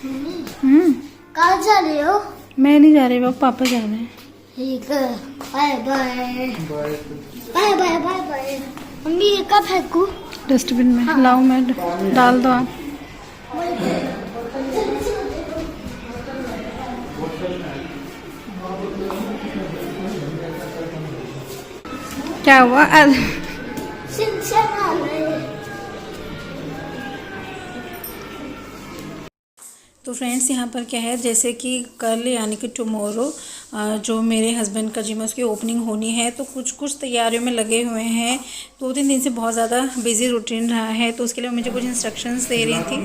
कहाँ जा रहे हो? मैं नहीं जा रही बाबा, पापा जा रहे हैं। ठीक है, bye bye bye bye bye bye. Mummy ये कब फेंकू? डस्टबिन में। हाँ। लाओ मैं डाल दो आप। क्या हुआ? तो फ्रेंड्स यहाँ पर क्या है, जैसे कि कल यानी कि टुमारो जो मेरे हस्बैंड का जिम है उसकी ओपनिंग होनी है, तो कुछ कुछ तैयारियों में लगे हुए हैं। 2-3 दिन से बहुत ज़्यादा बिजी रूटीन रहा है, तो उसके लिए मुझे कुछ इंस्ट्रक्शंस दे रही थी।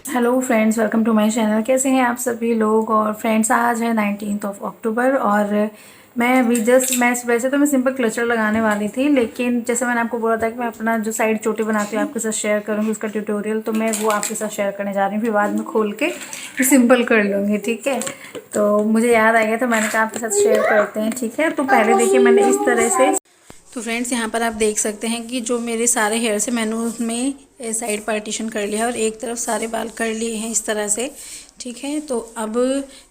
Hello friends, welcome to my channel. कैसे हैं आप सभी लोग? और फ्रेंड्स आज है 19 अक्टूबर और मैं अभी मैं वैसे तो मैं सिंपल क्लचर लगाने वाली थी, लेकिन जैसे मैंने आपको बोला था कि मैं अपना जो साइड चोटी बनाती हूँ आपके साथ शेयर करूँगी उसका ट्यूटोरियल, तो मैं वो आपके साथ शेयर करने जा रही हूँ। फिर बाद में खोल के सिंपल कर लूँगी, ठीक है। तो मुझे याद आ गया तो मैंने कहा आपके साथ शेयर करते हैं, ठीक है। तो पहले देखिए मैंने इस तरह से, तो फ्रेंड्स यहाँ पर आप देख सकते हैं कि जो मेरे सारे हेयर से मैंने उसमें साइड पार्टीशन कर लिया और एक तरफ सारे बाल कर लिए हैं इस तरह से, ठीक है। तो अब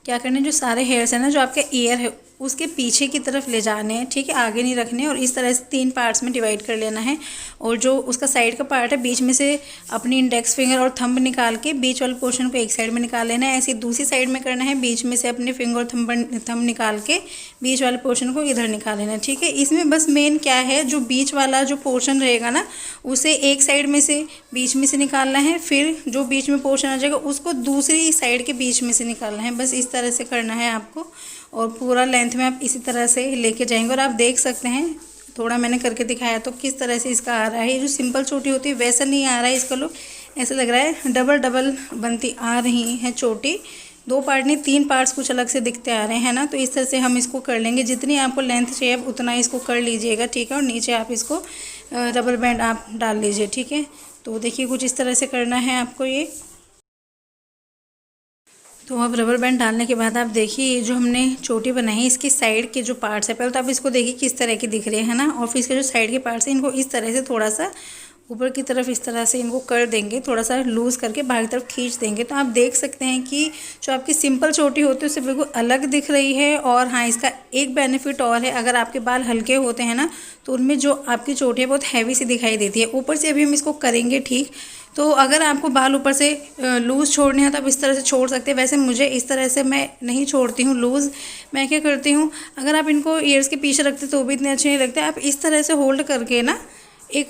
क्या करना है, जो सारे हेयर्स हैं ना, जो आपके ईयर है उसके पीछे की तरफ ले जाने हैं, ठीक है, आगे नहीं रखने। और इस तरह से 3 पार्ट्स में डिवाइड कर लेना है। और जो उसका साइड का पार्ट है बीच में से अपनी इंडेक्स फिंगर और थंब निकाल के बीच वाले पोर्शन को एक साइड में निकाल लेना है। ऐसे दूसरी साइड में करना है, बीच में से अपने फिंगर और थंब निकाल के बीच वाले पोर्शन को इधर निकाल लेना है, ठीक है। इसमें बस मेन क्या है, जो बीच वाला जो पोर्शन रहेगा ना उसे एक साइड में से बीच में से निकालना है, फिर जो बीच में पोर्शन आ जाएगा उसको दूसरी साइड के बीच में से निकालना है। बस इस तरह से करना है आपको, और पूरा लेंथ में आप इसी तरह से लेके जाएंगे। और आप देख सकते हैं, थोड़ा मैंने करके दिखाया तो किस तरह से इसका आ रहा है। ये जो सिंपल चोटी होती है वैसा नहीं आ रहा है इसका लुक, ऐसा लग रहा है डबल डबल बनती आ रही है चोटी। 2 पार्ट नहीं 3 पार्ट्स कुछ अलग से दिखते आ रहे हैं ना। तो इस तरह से हम इसको कर लेंगे, जितनी आपको लेंथ चाहिए उतना इसको कर लीजिएगा, ठीक है। और नीचे आप इसको रबर बैंड आप डाल लीजिए, ठीक है। तो देखिए कुछ इस तरह से करना है आपको ये। तो अब रबर बैंड डालने के बाद आप देखिए ये जो हमने चोटी बनाई है इसकी साइड के जो पार्ट्स है, पहले तो आप इसको देखिए किस तरह के दिख रहे हैं ना। और फिर इसके जो साइड के पार्ट्स हैं इनको इस तरह से थोड़ा सा ऊपर की तरफ इस तरह से इनको कर देंगे, थोड़ा सा लूज़ करके बाहर की तरफ खींच देंगे। तो आप देख सकते हैं कि जो आपकी सिंपल चोटी होती है उससे बिल्कुल अलग दिख रही है। और हाँ, इसका एक बेनिफिट और है, अगर आपके बाल हल्के होते हैं ना तो उनमें जो आपकी चोटी है बहुत हैवी सी दिखाई देती है। ऊपर से अभी हम इसको करेंगे, ठीक। तो अगर आपको बाल ऊपर से लूज़ छोड़ने हैं तो आप इस तरह से छोड़ सकते हैं। वैसे मुझे इस तरह से मैं नहीं छोड़ती हूँ लूज़। मैं क्या करती हूँ, अगर आप इनको ईयर्स के पीछे रखते तो भी इतने अच्छे नहीं लगते। आप इस तरह से होल्ड करके ना एक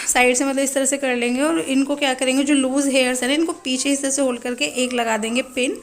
साइड से मतलब इस तरह से कर लेंगे, और इनको क्या करेंगे, जो लूज़ हेयर्स है ना इनको पीछे इस तरह से होल्ड करके एक लगा देंगे पिन।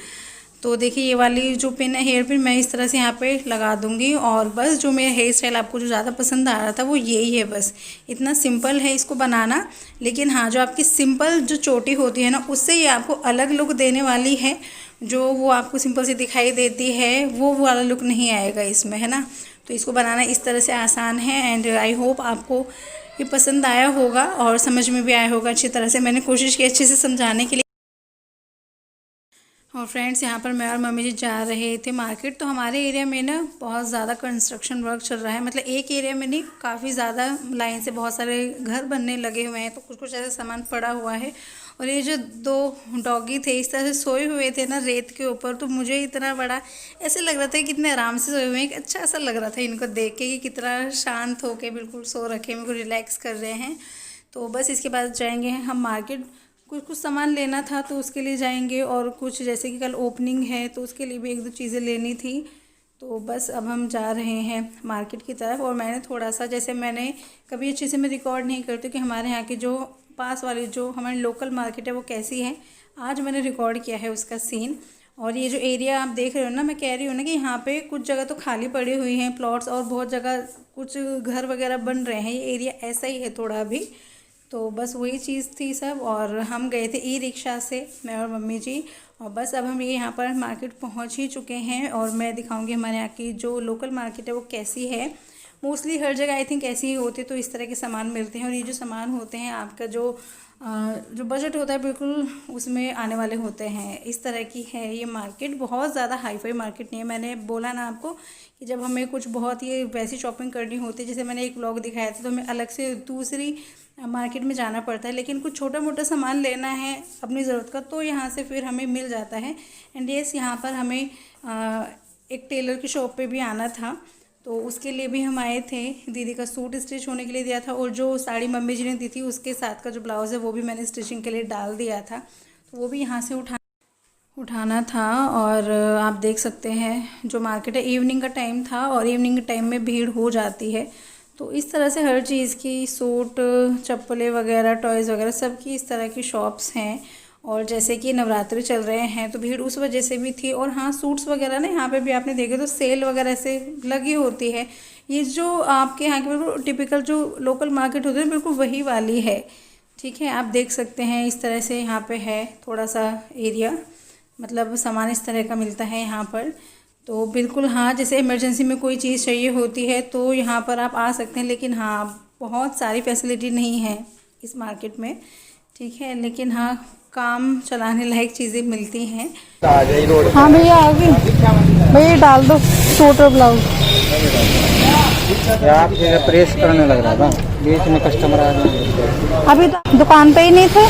तो देखिए ये वाली जो पिन है हेयर पिन मैं इस तरह से यहाँ पे लगा दूँगी। और बस जो मेरा हेयर स्टाइल आपको जो ज़्यादा पसंद आ रहा था वो यही है, बस इतना सिंपल है इसको बनाना। लेकिन हाँ, जो आपकी सिंपल जो चोटी होती है ना उससे ये आपको अलग लुक देने वाली है। जो वो आपको सिंपल सी दिखाई देती है वो वाला लुक नहीं आएगा इसमें, है ना। तो इसको बनाना इस तरह से आसान है। एंड आई होप आपको ये पसंद आया होगा और समझ में भी आया होगा अच्छी तरह से। मैंने कोशिश की अच्छे से समझाने के लिए। और फ्रेंड्स यहाँ पर मैं और मम्मी जी जा रहे थे मार्केट। तो हमारे एरिया में ना बहुत ज़्यादा कंस्ट्रक्शन वर्क चल रहा है, मतलब एक एरिया में नहीं, काफ़ी ज़्यादा लाइन से बहुत सारे घर बनने लगे हुए हैं। तो कुछ कुछ ऐसा सामान पड़ा हुआ है। और ये जो 2 डॉगी थे इस तरह से सोए हुए थे ना रेत के ऊपर, तो मुझे इतना बड़ा ऐसे लग रहा था कि कितने आराम से सोए हुए हैं। अच्छा ऐसा लग रहा था इनको देख के कि कितना शांत होकर बिल्कुल सो रखे, मेरे को रिलैक्स कर रहे हैं। तो बस इसके बाद जाएंगे हम मार्केट, कुछ कुछ सामान लेना था तो उसके लिए जाएंगे। और कुछ जैसे कि कल ओपनिंग है तो उसके लिए भी 1-2 चीज़ें लेनी थी। तो बस अब हम जा रहे हैं मार्केट की तरफ। और मैंने थोड़ा सा, जैसे मैंने कभी अच्छे से मैं रिकॉर्ड नहीं करती कि हमारे यहाँ की जो पास वाली जो हमारी लोकल मार्केट है वो कैसी है, आज मैंने रिकॉर्ड किया है उसका सीन। और ये जो एरिया आप देख रहे हो ना, मैं कह रही हूँ ना कि यहाँ पे कुछ जगह तो खाली पड़ी हुई हैं प्लॉट्स, और बहुत जगह कुछ घर वगैरह बन रहे हैं। ये एरिया ऐसा ही है थोड़ा अभी। तो बस वही चीज़ थी सब। और हम गए थे ई रिक्शा से, मैं और मम्मी जी। और बस अब हम ये यहाँ पर मार्केट पहुँच ही चुके हैं। और मैं दिखाऊंगी हमारे यहाँ की जो लोकल मार्केट है वो कैसी है। मोस्टली हर जगह आई थिंक ऐसी ही होती है, तो इस तरह के सामान मिलते हैं। और ये जो सामान होते हैं आपका जो जो बजट होता है बिल्कुल उसमें आने वाले होते हैं। इस तरह की है ये मार्केट, बहुत ज़्यादा हाई फाई मार्केट नहीं है। मैंने बोला ना आपको कि जब हमें कुछ बहुत ही वैसी शॉपिंग करनी होती है, जैसे मैंने एक व्लॉग दिखाया था, तो हमें अलग से दूसरी मार्केट में जाना पड़ता है। लेकिन कुछ छोटा मोटा सामान लेना है अपनी ज़रूरत का तो यहाँ से फिर हमें मिल जाता है। एंड येस, यहाँ पर हमें एक टेलर की शॉप पे भी आना था, तो उसके लिए भी हम आए थे। दीदी का सूट स्टिच होने के लिए दिया था, और जो साड़ी मम्मी जी ने दी थी उसके साथ का जो ब्लाउज़ है वो भी मैंने स्टिचिंग के लिए डाल दिया था, तो वो भी यहाँ से उठाना था। और आप देख सकते हैं जो मार्केट है, इवनिंग का टाइम था और इवनिंग के टाइम में भीड़ हो जाती है। तो इस तरह से हर चीज़ की, सूट, चप्पलें वगैरह, टॉयज़ वगैरह सब की इस तरह की शॉप्स हैं। और जैसे कि नवरात्रि चल रहे हैं तो भीड़ उस वजह से भी थी। और हाँ, सूट्स वगैरह ना यहाँ पे भी आपने देखे तो सेल वगैरह से लगी होती है। ये जो आपके यहाँ की बिल्कुल टिपिकल जो लोकल मार्केट होती है बिल्कुल वही वाली है। ठीक है, आप देख सकते हैं इस तरह से यहाँ पे है थोड़ा सा एरिया, मतलब सामान इस तरह का मिलता है यहाँ पर। तो बिल्कुल हाँ, जैसे इमरजेंसी में कोई चीज़ चाहिए होती है तो यहाँ पर आप आ सकते हैं। लेकिन हाँ, बहुत सारी फैसिलिटी नहीं है इस मार्केट में। ठीक है, लेकिन हाँ, काम चलाने लायक चीज़ें मिलती हैं। हाँ भैया, आ गई भैया, डाल दो सूट और ब्लाउज। आप प्रेस करने लग रहा था, बीच में कस्टमर आ गया। अभी तो दुकान पे ही नहीं थे।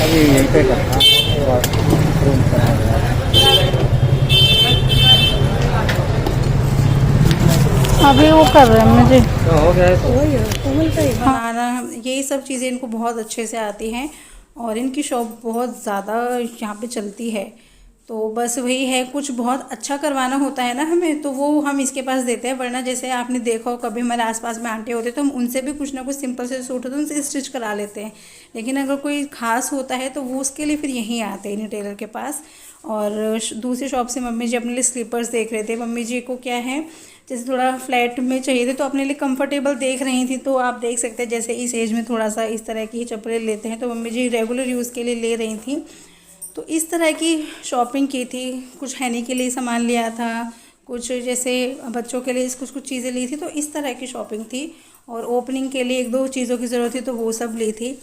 अभी यहीं पे करता अभी वो कर रहे हैं मुझे तो हो गया। बनाना, यही सब चीज़ें इनको बहुत अच्छे से आती हैं और इनकी शॉप बहुत ज़्यादा यहाँ पे चलती है। तो बस वही है, कुछ बहुत अच्छा करवाना होता है ना हमें, तो वो हम इसके पास देते हैं। वरना जैसे आपने देखा हो, कभी हमारे आसपास में आंटी होते तो हम उनसे भी कुछ ना कुछ सिंपल से सूट होते हैं उनसे स्टिच करा लेते हैं। लेकिन अगर कोई ख़ास होता है तो वो उसके लिए फिर यहीं आते हैं, इन्हीं टेलर के पास। और दूसरी शॉप से मम्मी जी अपने लिए स्लीपर्स देख रहे थे। मम्मी जी को क्या है, जैसे थोड़ा फ्लैट में चाहिए थे तो अपने लिए कंफर्टेबल देख रही थी। तो आप देख सकते हैं जैसे इस एज में थोड़ा सा इस तरह की चप्पलें लेते हैं, तो मम्मी जी रेगुलर यूज़ के लिए ले रही थी। तो इस तरह की शॉपिंग की थी। कुछ हैनी के लिए सामान लिया था, कुछ जैसे बच्चों के लिए कुछ कुछ चीज़ें ली थी, तो इस तरह की शॉपिंग थी। और ओपनिंग के लिए एक दो चीज़ों की ज़रूरत थी तो वो सब ली थी।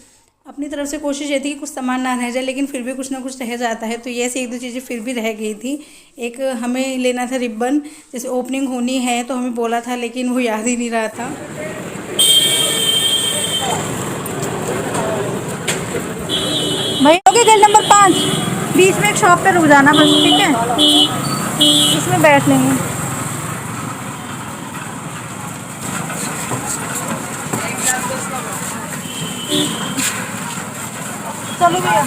अपनी तरफ से कोशिश ये थी कि कुछ सामान ना रह जाए, लेकिन फिर भी कुछ ना कुछ रह जाता है। तो ये ऐसी एक दो चीज़ें फिर भी रह गई थी। एक हमें लेना था रिबन, जैसे ओपनिंग होनी है तो हमें बोला था, लेकिन वो याद ही नहीं रहा था। भाई, ओके, गली नंबर 5 बीच में एक शॉप पे रुक जाना बस, ठीक है? इसमें बैठ लेंगे। चलो भैया।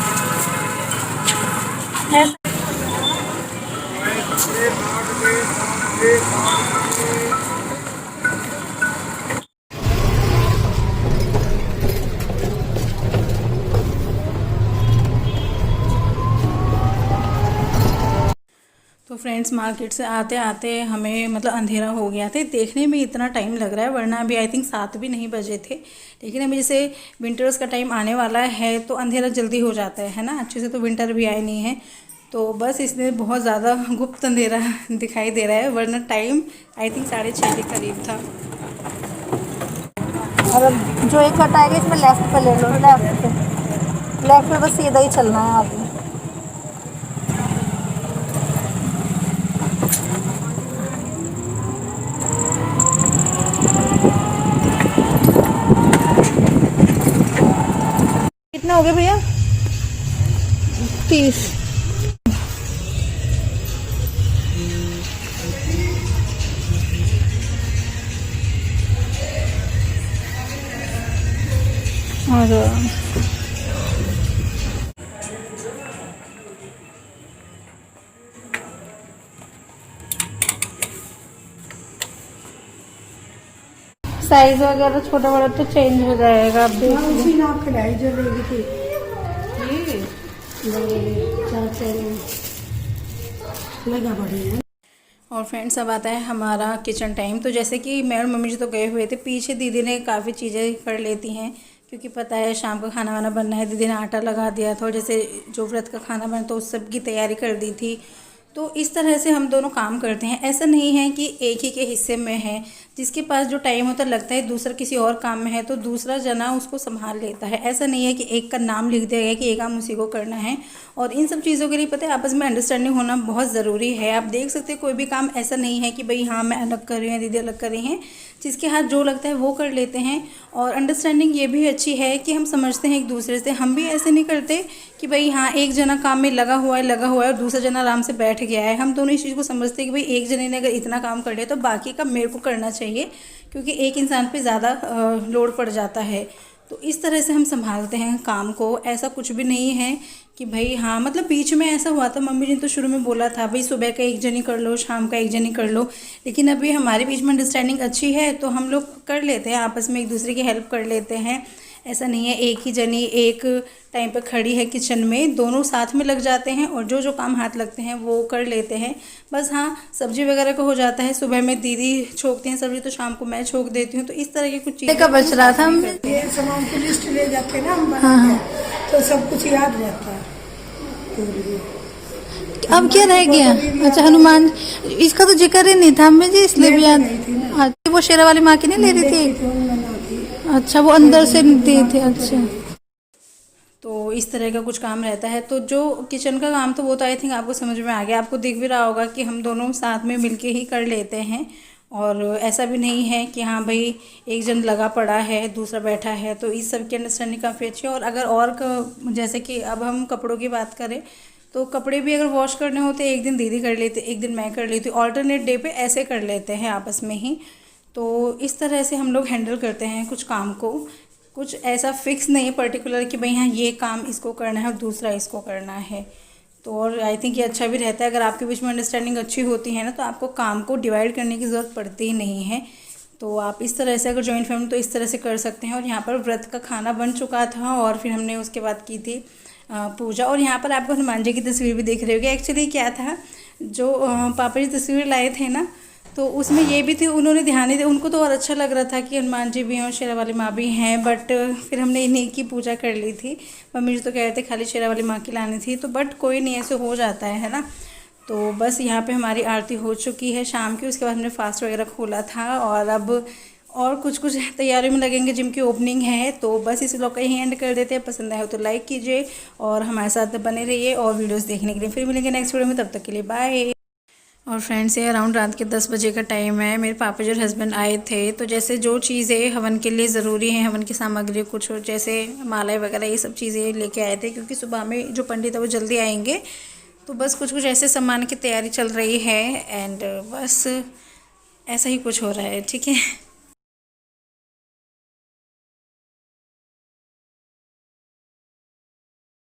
तो फ्रेंड्स, मार्केट से आते आते हमें मतलब अंधेरा हो गया था। देखने में इतना टाइम लग रहा है, वरना अभी आई थिंक 7 भी नहीं बजे थे। लेकिन अभी जैसे विंटर्स का टाइम आने वाला है तो अंधेरा जल्दी हो जाता है ना। अच्छे से तो विंटर भी आए नहीं है, तो बस इसमें बहुत ज़्यादा गुप्त अंधेरा दिखाई दे रहा है। वरना टाइम आई थिंक 6:30 के करीब था। और जो एक कट आएगा इसमें लेफ्ट पे ले लो, लेफ्ट पे बस सीधा ही चलना है आगे। कितने हो गए भैया? 30। साइज वगैरह छोटा बड़ा तो चेंज हो जाएगा। आप देख कढ़ाई जो लेगी थी लगा बढ़िया। और फ्रेंड्स, अब आता है हमारा किचन टाइम। तो जैसे कि मैं और मम्मी जी तो गए हुए थे, पीछे दीदी ने काफ़ी चीज़ें कर लेती हैं, क्योंकि पता है शाम का खाना वाना बनना है। दीदी ने आटा लगा दिया था, और जैसे जो व्रत का खाना बना तो उस सब की तैयारी कर दी थी। तो इस तरह से हम दोनों काम करते हैं। ऐसा नहीं है कि एक ही के हिस्से में है, जिसके पास जो टाइम होता है लगता है दूसरा किसी और काम में है तो दूसरा जना उसको संभाल लेता है। ऐसा नहीं है कि एक का नाम लिख दिया गया कि एक काम उसी को करना है। और इन सब चीज़ों के लिए पता है आपस में अंडरस्टैंडिंग होना बहुत ज़रूरी है। आप देख सकते हैं कोई भी काम ऐसा नहीं है कि भाई हाँ मैं अलग कर रही हूँ, दीदी अलग कर रही हैं। जिसके हाथ जो लगता है वो कर लेते हैं। और अंडरस्टैंडिंग ये भी अच्छी है कि हम समझते हैं एक दूसरे से। हम भी ऐसे नहीं करते कि भाई हाँ एक जना काम में लगा हुआ है और दूसरा जना आराम से बैठ गया है। हम दोनों इस चीज़ को समझते हैं कि भाई एक जने ने अगर इतना काम कर लिया तो बाकी का मेरे को करना चाहिए, क्योंकि एक इंसान पे ज़्यादा लोड पड़ जाता है। तो इस तरह से हम संभालते हैं काम को। ऐसा कुछ भी नहीं है कि भाई हाँ, मतलब बीच में ऐसा हुआ था, मम्मी ने तो शुरू में बोला था भाई सुबह का एक जनी कर लो, शाम का एक जनी कर लो। लेकिन अभी हमारे बीच में अंडरस्टैंडिंग अच्छी है तो हम लोग कर लेते हैं, आपस में एक दूसरे की हेल्प कर लेते हैं। ऐसा नहीं है एक ही जनी एक टाइम पे खड़ी है किचन में, दोनों साथ में लग जाते हैं और जो जो काम हाथ लगते हैं वो कर लेते हैं। बस हाँ सब्जी वगैरह का हो जाता है, सुबह में दीदी छोकती हैं सब्जी तो शाम को मैं छोक देती हूँ। तो इस तरह की कुछ चीज़ें का बच रहा था, हम ये सामान की लिस्ट ले जाते हैं ना हम बना के, तो सब कुछ याद रहता है। अब क्या रह गया? अच्छा हनुमान, इसका तो जिक्र ही नहीं था अम्मी जी, इसलिए भी याद। अच्छा वो शेरा वाली माँ की नहीं ले रही थी? अच्छा वो अंदर से दी थी। अच्छा तो इस तरह का कुछ काम रहता है। तो जो किचन का काम तो वो तो आई थिंक आपको समझ में आ गया। आपको दिख भी रहा होगा कि हम दोनों साथ में मिलके ही कर लेते हैं। और ऐसा भी नहीं है कि हाँ भाई एक जन लगा पड़ा है दूसरा बैठा है। तो इस सब की अंडरस्टैंडिंग काफ़ी अच्छी है। और अगर जैसे कि अब हम कपड़ों की बात करें तो कपड़े भी अगर वॉश करने होते एक दिन दीदी कर लेते, एक दिन मैं कर लेती, ऑल्टरनेट डे पे ऐसे कर लेते हैं आपस में ही। तो इस तरह से हम लोग हैंडल करते हैं कुछ काम को। कुछ ऐसा फिक्स नहीं है पर्टिकुलर कि भाई हाँ ये काम इसको करना है और दूसरा इसको करना है। तो और आई थिंक ये अच्छा भी रहता है, अगर आपके बीच में अंडरस्टैंडिंग अच्छी होती है ना तो आपको काम को डिवाइड करने की ज़रूरत पड़ती ही नहीं है। तो आप इस तरह से अगर जॉइंट फैमिली तो इस तरह से कर सकते हैं। और यहाँ पर व्रत का खाना बन चुका था और फिर हमने उसके बाद की थी पूजा। और यहाँ पर आपको हनुमान जी की तस्वीर भी दिख रही होगी। एक्चुअली क्या था, जो पापा जी तस्वीर लाए थे ना तो उसमें ये भी थी, उन्होंने ध्यान नहीं दिया। उनको तो और अच्छा लग रहा था कि हनुमान जी भी हैं और शेरा वाली माँ भी हैं, बट फिर हमने इन्हीं की पूजा कर ली थी। मम्मी जी तो कह रहे थे खाली शेरा वाली माँ की लानी थी, तो बट कोई नहीं, ऐसे हो जाता है ना। तो बस यहाँ पे हमारी आरती हो चुकी है शाम की। उसके बाद हमने फास्ट वगैरह खोला था और अब और कुछ तैयारी में लगेंगे, जिम की ओपनिंग है। तो बस इस व्लॉग का ही एंड कर देते हैं। पसंद आए हो तो लाइक कीजिए और हमारे साथ बने रहिए और वीडियोस देखने के लिए। फिर मिलेंगे नेक्स्ट वीडियो में, तब तक के लिए बाय। और फ्रेंड्स ये अराउंड रात के 10 बजे का टाइम है। मेरे पापा जी और हस्बैंड आए थे। तो जैसे जो चीज़ें हवन के लिए ज़रूरी हैं, हवन की सामग्री कुछ जैसे मालाएं वगैरह ये सब चीज़ें लेके आए थे, क्योंकि सुबह में जो पंडित है वो जल्दी आएंगे। तो बस कुछ ऐसे सामान की तैयारी चल रही है एंड बस ऐसा ही कुछ हो रहा है। ठीक है।